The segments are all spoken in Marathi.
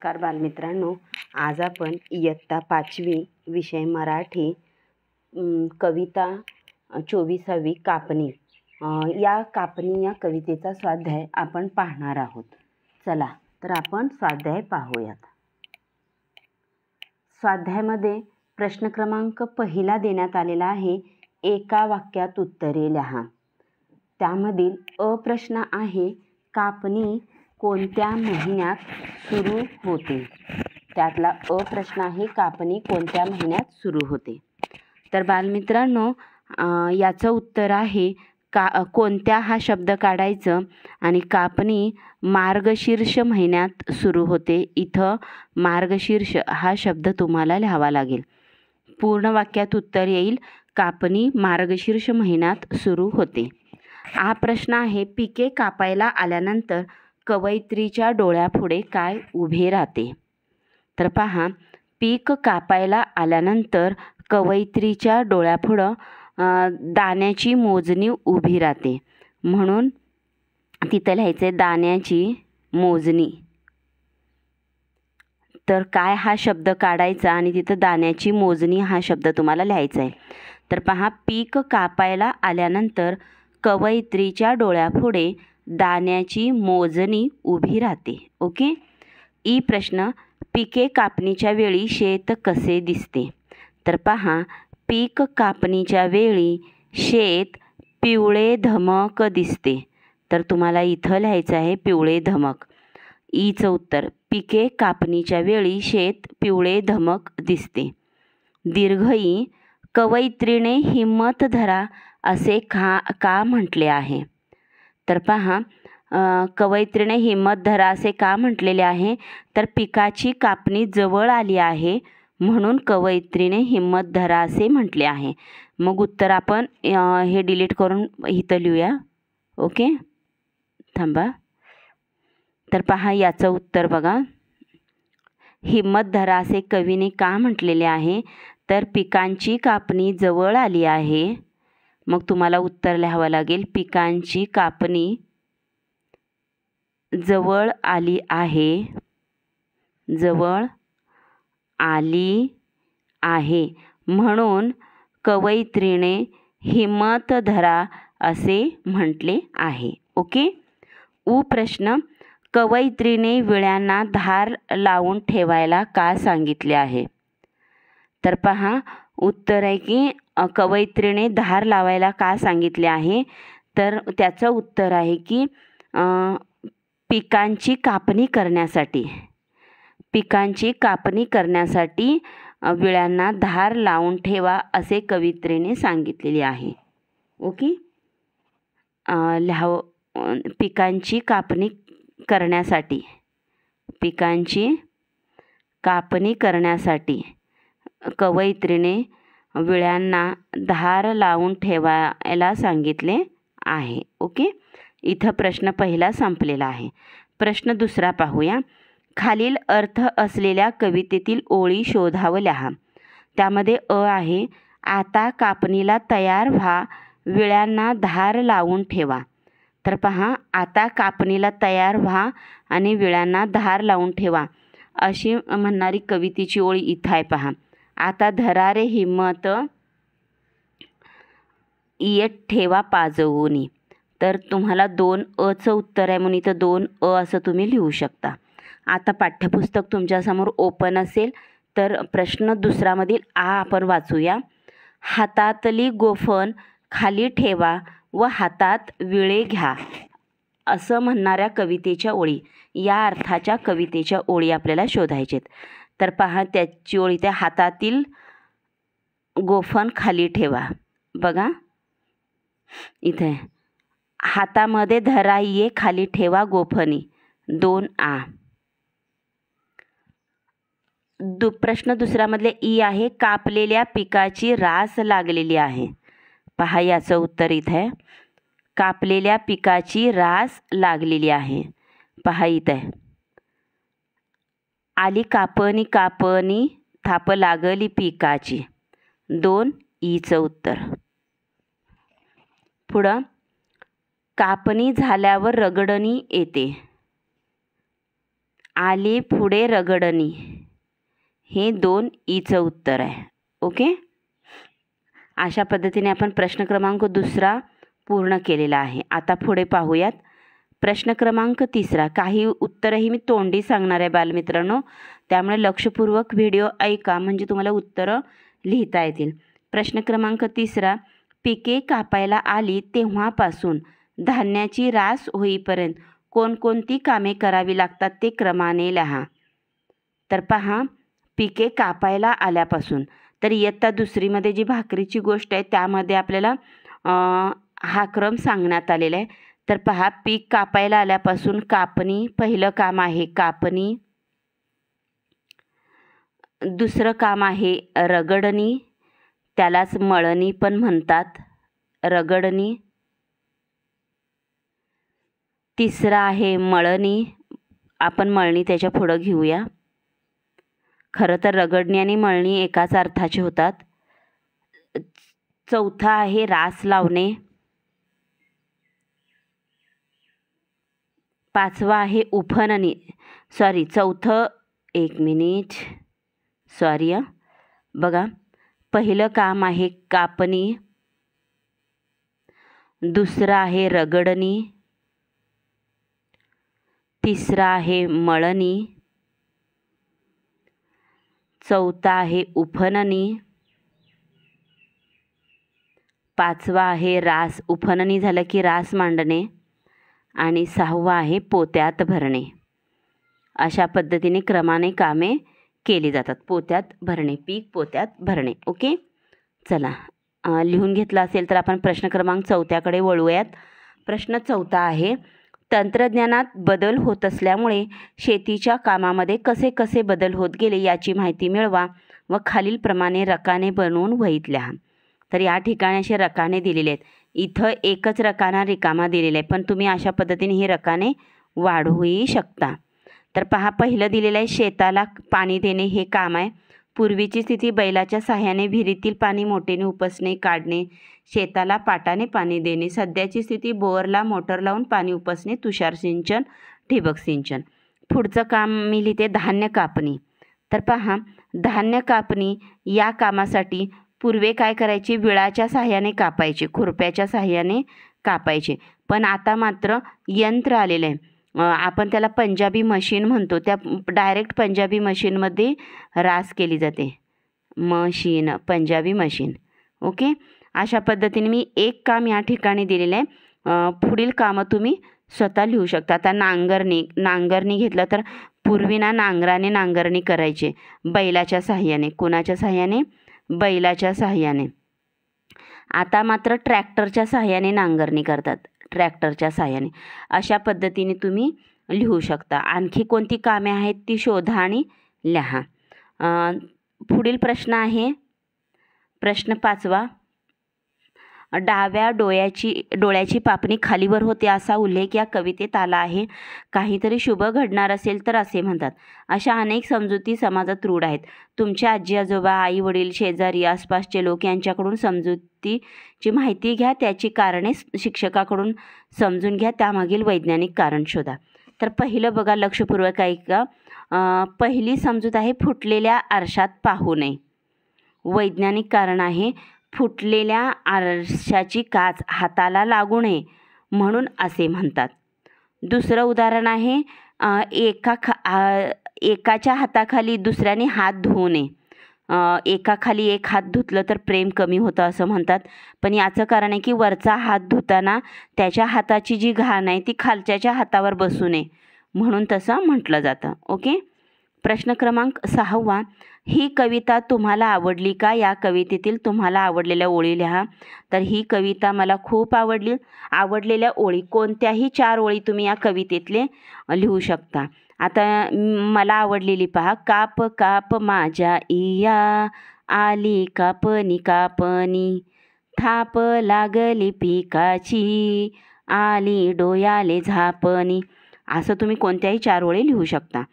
नमस्कार बालमित्रांनो, आज आपण इयत्ता 5वी विषय मराठी कविता 24वी कापणी या कापणी या कवितेचा स्वाध्याय आपण पाहणार आहोत. चला तर आपण स्वाध्याय पाहूयात. स्वाध्यायामध्ये प्रश्न क्रमांक पहिला देण्यात आलेला आहे. एका वाक्यात उत्तरे लिहा. त्यामधील अ प्रश्न आहे, कापणी कोणत्या महिन्यात सुरू होते? त्यातला अ प्रश्न आहे, कापणी कोणत्या महिन्यात सुरू होते? तर बालमित्रांनो, याचं उत्तर आहे कोणत्या हा शब्द काढायचं आणि कापणी मार्गशीर्ष महिन्यात सुरू होते. इथं मार्गशीर्ष हा शब्द तुम्हाला लिहावा लागेल. पूर्ण वाक्यात उत्तर येईल, कापणी मार्गशीर्ष महिन्यात सुरू होते. हा प्रश्न आहे, पिके कापायला आल्यानंतर कवयित्रीच्या डोळ्यापुढे काय उभे राहते? तर पहा, पीक कापायला आल्यानंतर कवयित्रीच्या डोळ्यापुढं दाण्याची मोजणी उभी राहते. म्हणून तिथं लिहायचे दाण्याची मोजणी. तर काय हा शब्द काढायचा आणि तिथं दाण्याची मोजणी हा शब्द तुम्हाला लिहायचा आहे. तर पहा, पीक कापायला आल्यानंतर कवयित्रीच्या डोळ्यापुढे दाण्याची मोजणी उभी राहते. ओके. ई प्रश्न, पिके कापणीच्या वेळी शेत कसे दिसते? तर पहा, पीक कापणीच्या वेळी शेत पिवळे धमक दिसते. तर तुम्हाला इथं लिहायचं आहे पिवळे धमक. ईचं उत्तर, पिके कापणीच्या वेळी शेत पिवळे धमक दिसते. दीर्घ ई, कवयित्रीने हिम्मत धरा असे का म्हटले आहे? तर पहा, कवयित्रीने हिम्मत धरा असे का म्हटलेले आहे? तर पिकाची कापणी जवळ आली आहे म्हणून कवयित्रीने हिम्मत धरा असे म्हटले आहे. मग उत्तर आपण हे डिलीट करून इथं लिहूया. ओके, थांबा. तर पहा, याचं उत्तर बघा, हिम्मत धरा असे कवीने का म्हटलेले आहे? तर पिकांची कापणी जवळ आली आहे. मग तुम्हाला उत्तर लिहावं लागेल, पिकांची कापणी जवळ आली आहे, जवळ आली आहे म्हणून कवयित्रीने हिम्मत धरा असे म्हटले आहे. ओके. उ प्रश्न, कवयित्रीने विळ्यांना धार लावून ठेवायला का सांगितले आहे? तर पहा, उत्तर आहे की कवयित्रीने धार लावायला का सांगितले आहे? तर त्याचं उत्तर आहे की पिकांची कापणी करण्यासाठी, पिकांची कापणी करण्यासाठी विळ्यांना धार लावून ठेवा असे कवयित्रीने सांगितलेले आहे. ओके. पिकांची कापणी करण्यासाठी, पिकांची कापणी करण्यासाठी कवयित्रीने विळ्यांना धार लावून ठेवायला सांगितले आहे. ओके. इथं प्रश्न पहिला संपलेला आहे. प्रश्न दुसरा पाहूया. खालील अर्थ असलेल्या कवितेतील ओळी शोधावं लिहा. त्यामध्ये अ आहे, आता कापणीला तयार व्हा, विळ्यांना धार लावून ठेवा. तर पहा, आता कापणीला तयार व्हा आणि विळ्यांना धार लावून ठेवा अशी म्हणणारी कवितेची ओळी इथं आहे. पहा, आता धरा रे हिम्मत येत ठेवा पाजवूनी. तर तुम्हाला 2 अचं उत्तर आहे म्हणून इथं 2 अ असं तुम्ही लिहू शकता. आता पाठ्यपुस्तक तुमच्यासमोर ओपन असेल तर प्रश्न दुसरामधील आ आपण वाचूया. हातातली गोफण खाली ठेवा व हातात विळे घ्या असं म्हणणाऱ्या कवितेच्या ओळी, या अर्थाच्या कवितेच्या ओळी आपल्याला शोधायचेत. तर पहा, त्याची ओळी त्या हातातील गोफण खाली ठेवा. बघा इथे, हातामध्ये धरा ये खाली ठेवा गोफणी, 2 आ. प्रश्न दुसऱ्यामधले ई आहे, कापलेल्या पिकाची रास लागलेली आहे. पहा, याचं उत्तर इथे आहे, कापलेल्या पिकाची रास लागलेली आहे. पहा इथे, आली कापणी कापणी थाप लागली पिकाची, 2 ईचं उत्तर. पुढं, कापणी झाल्यावर रगडणी येते. आले पुढे रगडणी, हे 2 ईचं उत्तर आहे. ओके, अशा पद्धतीने आपण प्रश्न क्रमांक 2 पूर्ण केलेला आहे. आता पुढे पाहूयात प्रश्न क्रमांक 3. काही उत्तरंही मी तोंडी सांगणार आहे बालमित्रांनो, त्यामुळे लक्षपूर्वक व्हिडिओ ऐका म्हणजे तुम्हाला उत्तरं लिहिता येतील. प्रश्न क्रमांक 3. पिके कापायला आली तेव्हापासून धान्याची रास होईपर्यंत कोणकोणती कामे करावी लागतात ते क्रमाने लिहा. तर पहा, पिके कापायला आल्यापासून, तर इयत्ता 2मध्ये जी भाकरीची गोष्ट आहे त्यामध्ये आपल्याला हा क्रम सांगण्यात आलेला आहे. तर पहा, पीक कापायला आल्यापासून कापणी पहिलं काम आहे, कापणी. दुसरं काम आहे रगडणी, त्यालाच मळणी पण म्हणतात, रगडणी. तिसरं आहे मळणी, आपण मळणी त्याच्या पुढं घेऊया. खरं तर रगडणी आणि मळणी एकाच अर्थाचे होतात. चौथा आहे रास लावणे. 5वा आहे उफणणी, चौथं, एक मिनिट, बघा, पहिलं काम आहे कापणी, दुसरं आहे रगडणी, तिसरं आहे मळणी, चौथा आहे उफणणी, 5वा आहे रास, उफणणी झालं की रास मांडणे, आणि 6वा आहे पोत्यात भरणे. अशा पद्धतीने क्रमाने कामे केली जातात. पोत्यात भरणे, पीक पोत्यात भरणे. ओके, चला, लिहून घेतलं असेल तर आपण प्रश्न क्रमांक 4कडे वळूयात. प्रश्न 4 आहे, तंत्रज्ञानात बदल होत असल्यामुळे शेतीच्या कामामध्ये कसे कसे बदल होत गेले याची माहिती मिळवा व खालीलप्रमाणे रकाने बनवून वहीत लिहा. तर या ठिकाणी असे रकाने दिलेले आहेत. इथं एकच रकाना रिकामा दिलेला आहे, पण तुम्ही अशा पद्धतीने ही रकाने वाढवूही शकता. तर पहा, पहिलं दिलेलं आहे शेताला पाणी देणे, हे काम आहे. पूर्वीची स्थिती बैलाच्या साह्याने विहिरीतील पाणी मोटेने उपसणे, काढणे, शेताला पाटाने पाणी देणे. सध्याची स्थिती बोअरला मोटर लावून पाणी उपसणे, तुषार सिंचन, ठिबक सिंचन. पुढचं काम मी लिहिते धान्य कापणी. तर पहा, धान्य कापणी या कामासाठी पूर्वी काय करायचे, विळाच्या साह्याने कापायचे, खुरप्याच्या साह्याने कापायचे. पण आता मात्र यंत्र आलेलं आहे, आपण त्याला पंजाबी मशीन म्हणतो. त्या डायरेक्ट पंजाबी मशीनमध्ये रास केली जाते, मशीन, पंजाबी मशीन. ओके, अशा पद्धतीने मी एक काम या ठिकाणी दिलेलं आहे. पुढील कामं तुम्ही स्वतः लिहू शकता. आता नांगरणी घेतलं तर पूर्वी नांगराने नांगरणी करायचे, बैलाच्या साह्याने. कोणाच्या साह्याने? बैलाच्या साह्याने. आता मात्र ट्रॅक्टरच्या साह्याने नांगरणी करतात, ट्रॅक्टरच्या साह्याने. अशा पद्धतीने तुम्ही लिहू शकता. आणखी कोणती कामे आहेत ती शोधा आणि लिहा. पुढील प्रश्न आहे प्रश्न 5. डाव्या डोळ्याची पापणी खालीवर होते असा उल्लेख या कवितेत आला आहे. काहीतरी शुभ घडणार असेल तर असे म्हणतात. अशा अनेक समजुती समाजात रूढ आहेत. तुमचे आजी आजोबा, आई वडील, शेजारी, आसपासचे लोक यांच्याकडून समजुतीची माहिती घ्या, त्याची कारणे शिक्षकाकडून समजून घ्या, त्यामागील वैज्ञानिक कारण शोधा. तर पहिलं बघा, लक्षपूर्वक ऐका. पहिली समजूत आहे फुटलेल्या आरशात पाहू नये. वैज्ञानिक कारण आहे फुटलेल्या आरशाची काच हाताला लागू नये म्हणून असे म्हणतात. दुसरं उदाहरण आहे एकाच्या हाताखाली दुसऱ्याने हात धुवू नये. एकाखाली एक हात धुतलं तर प्रेम कमी होतं असं म्हणतात. पण याचं कारण आहे की वरचा हात धुताना त्याच्या हाताची जी घाण आहे ती खालच्याच्या हातावर बसू नये म्हणून तसं म्हटलं जातं. ओके, प्रश्न क्रमांक 6. ही कविता तुम्हाला आवडली का? या कवितेतील तुम्हाला आवडलेल्या ओळी लिहा. तर ही कविता मला खूप आवडलेल्या ओळी, कोणत्याही 4 ओळी तुम्ही या कवितेतले लिहू शकता. आता मला आवडलेली पहा. काप काप माझ्या इया, आली कापणी कापणी, थाप लागली पिकाची, आली डोयाले झापणी. असं तुम्ही कोणत्याही 4 ओळी लिहू शकता.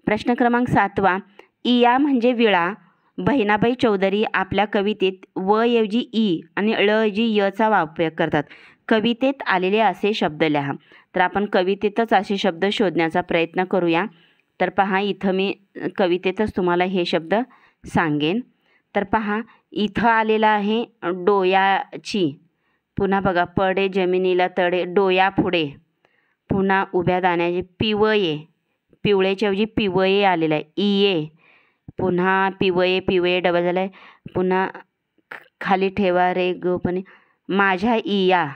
प्रश्न क्रमांक 7. इया म्हणजे विळा. बहिणाबाई चौधरी आपल्या कवितेत व ऐवजी ई आणि ळ ऐवजी यचा वापर करतात. कवितेत आलेले असे शब्द लिहा. तर आपण कवितेतच असे शब्द शोधण्याचा प्रयत्न करूया. तर पहा इथं मी कवितेतच तुम्हाला हे शब्द सांगेन. तर पहा इथं आलेला आहे डोयाची, पुन्हा बघा पडे जमिनीला तडे, डोयापुढे, पुन्हा उभ्या दाण्याचे पिवये, पिवळेच्या ऐवजी पिवये आलेलं आहे, इये, पुन्हा पिवये पिवये डबल झालं आहे, पुन्हा खाली ठेवा रे गोपणे, माझ्या इया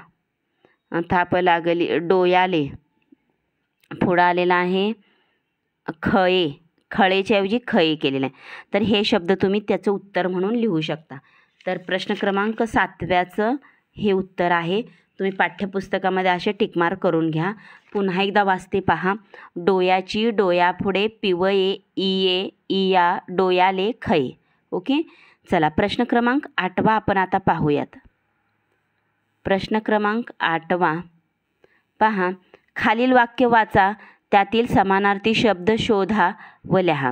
थाप लागली डोयाले, पुढं आलेला आहे खये, खळेच्या ऐवजी खये केलेलं आहे. तर हे शब्द तुम्ही त्याचं उत्तर म्हणून लिहू शकता. तर प्रश्न क्रमांक 7व्याचं हे उत्तर आहे. तुम्ही पाठ्यपुस्तकामध्ये असे टिकमार्क करून घ्या. पुन्हा एकदा वाचते पहा. डोयाची, डोयापुढे, पिवये, इये, इया, डोयाले, खये. ओके. चला प्रश्न क्रमांक 8वा आपण आता पाहूयात. प्रश्न क्रमांक 8वा पहा. खालील वाक्य वाचा, त्यातील समानार्थी शब्द शोधा व लिहा.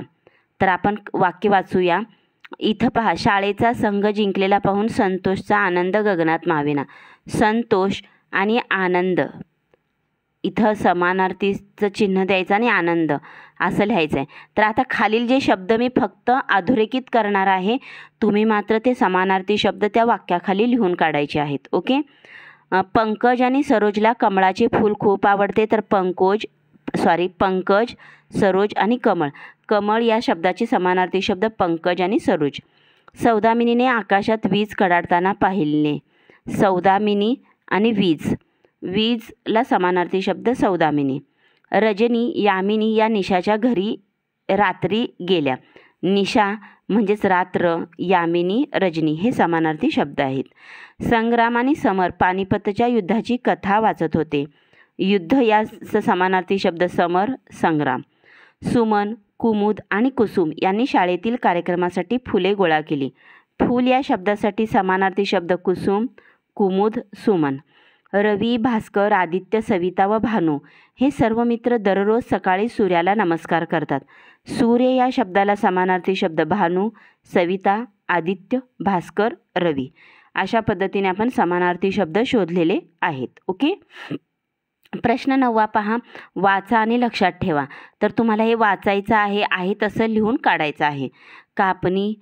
तर आपण वाक्य वाचूया. इथं पहा, शाळेचा संघ जिंकलेला पाहून संतोषचा आनंद गगनात मावेना. संतोष आणि आनंद इथं समानार्थीचं चिन्ह द्यायचं आणि आनंद असं लिहायचं आहे. तर आता खालील जे शब्द मी फक्त अधोरेखित करणार आहे, तुम्ही मात्र ते समानार्थी शब्द त्या वाक्याखाली लिहून काढायचे आहेत. ओके. पंकज आणि सरोजला कमळाचे फूल खूप आवडते. तर पंकज, सरोज आणि कमळ. कमळ या शब्दाचे समानार्थी शब्द पंकज आणि सरोज. सौदामिनीने आकाशात वीज कडाडताना पाहिले. सौदामिनी आणि वीज, वीजला समानार्थी शब्द सौदामिनी. रजनी, यामिनी या निशाच्या घरी रात्री गेल्या. निशा म्हणजेच रात्र, यामिनी, रजनी हे समानार्थी शब्द आहेत. संग्राम आणि समर पानिपतच्या युद्धाची कथा वाचत होते. युद्ध या समानार्थी शब्द समर, संग्राम. सुमन, कुमुद आणि कुसुम यांनी शाळेतील कार्यक्रमासाठी फुले गोळा केली. फूल या शब्दासाठी समानार्थी शब्द कुसुम, कुमुद, सुमन. रवी, भास्कर, आदित्य, सविता व भानू हे सर्व मित्र दररोज सकाळी सूर्याला नमस्कार करतात. सूर्य या शब्दाला समानार्थी शब्द भानू, सविता, आदित्य, भास्कर, रवी. अशा पद्धतीने आपण समानार्थी शब्द शोधलेले आहेत. ओके. प्रश्न 9वा पहा. वाचा आणि लक्षात ठेवा. तर तुम्हाला हे वाचायचं आहे तसं लिहून काढायचं आहे. कापणी,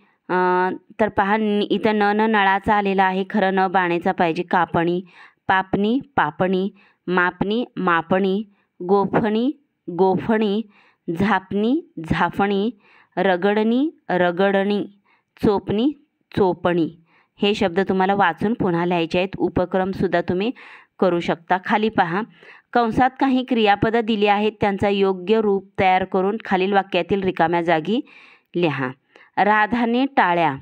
तर पहा इथं न नळाचा आलेला आहे, खरं न बाणेचा पाहिजे. कापणी, पापणी, पापणी, मापणी, मापणी, गोफणी, गोफणी, झापणी, झाफणी, रगडणी, रगडणी, चोपणी, चोपणी हे शब्द तुम्हाला वाचून पुन्हा लिहायचे आहेत. उपक्रमसुद्धा तुम्ही करू शकता. खाली पहा. कंसात काही क्रियापदं दिली आहेत, त्यांचा योग्य रूप तयार करून खालील वाक्यातील रिकाम्या जागी लिहा. राधाने टाळ्या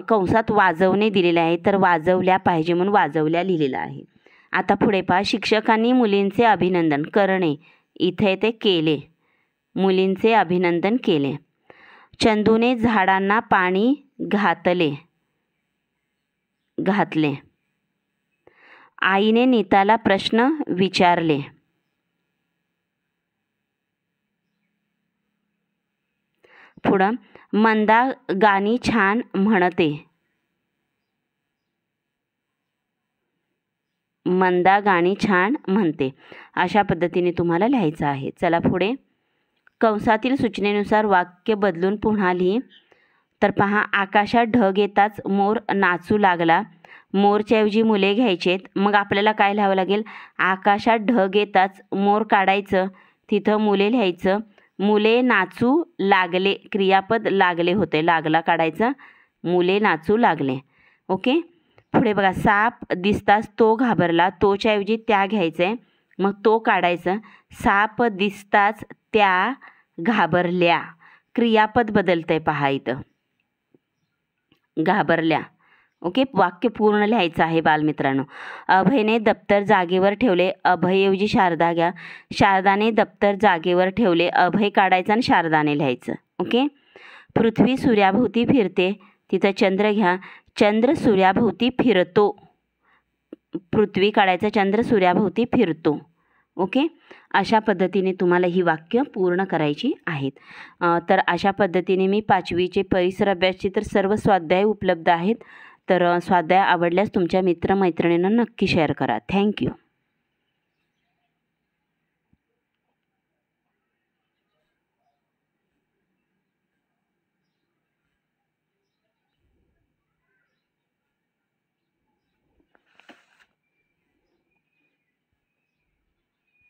कंसात वाजवणे दिलेले आहे, तर वाजवल्या पाहिजे म्हणून वाजवल्या लिहिलेलं आहे. आता पुढे पहा. शिक्षकांनी मुलींचे अभिनंदन करणे, इथे ते केले, मुलींचे अभिनंदन केले. चंदूने झाडांना पाणी घातले. आईने नीताला प्रश्न विचारले. पुढं. मंदा गाणी छान म्हणते. मंदा गाणी छान म्हणते. अशा पद्धतीने तुम्हाला लिहायचं आहे. चला पुढे. कंसातील सूचनेनुसार वाक्य बदलून पुन्हा लिही. तर पहा. आकाशात ढग येताच मोर नाचू लागला. मोरच्या ऐवजी मुले घ्यायचेत. मग आपल्याला काय लिहावं लागेल? आकाशात ढग येताच मोर काढायचं, तिथं मुले लिहायचं. मुले नाचू लागले, क्रियापद लागले होते, लागला काढायचा, मुले नाचू लागले. ओके. पुढे बघा. साप दिसताच तो घाबरला. तोच्या ऐवजी त्या घ्यायचं आहे, मग तो काढायचं. साप दिसताच त्या घाबरल्या, क्रियापद बदलतंय पहा इथं, घाबरल्या. ओके. वाक्य पूर्ण लिहायचं आहे बालमित्रांनो. अभयने दप्तर जागेवर ठेवले. अभयऐवजी शारदा घ्या. शारदाने दप्तर जागेवर ठेवले. अभय काढायचं आणि शारदाने लिहायचं. ओके. पृथ्वी सूर्याभोवती फिरते, तिथं चंद्र घ्या. चंद्र सूर्याभोवती फिरतो. पृथ्वी काढायचं, चंद्र सूर्याभोवती फिरतो. ओके. अशा पद्धतीने तुम्हाला ही वाक्य पूर्ण करायची आहेत. तर अशा पद्धतीने मी 5वीचे परिसर अभ्यासची तर सर्व स्वाध्याय उपलब्ध आहेत. तर स्वाध्याय आवडल्यास तुमच्या मित्रमैत्रिणींना नक्की शेअर करा. थँक्यू.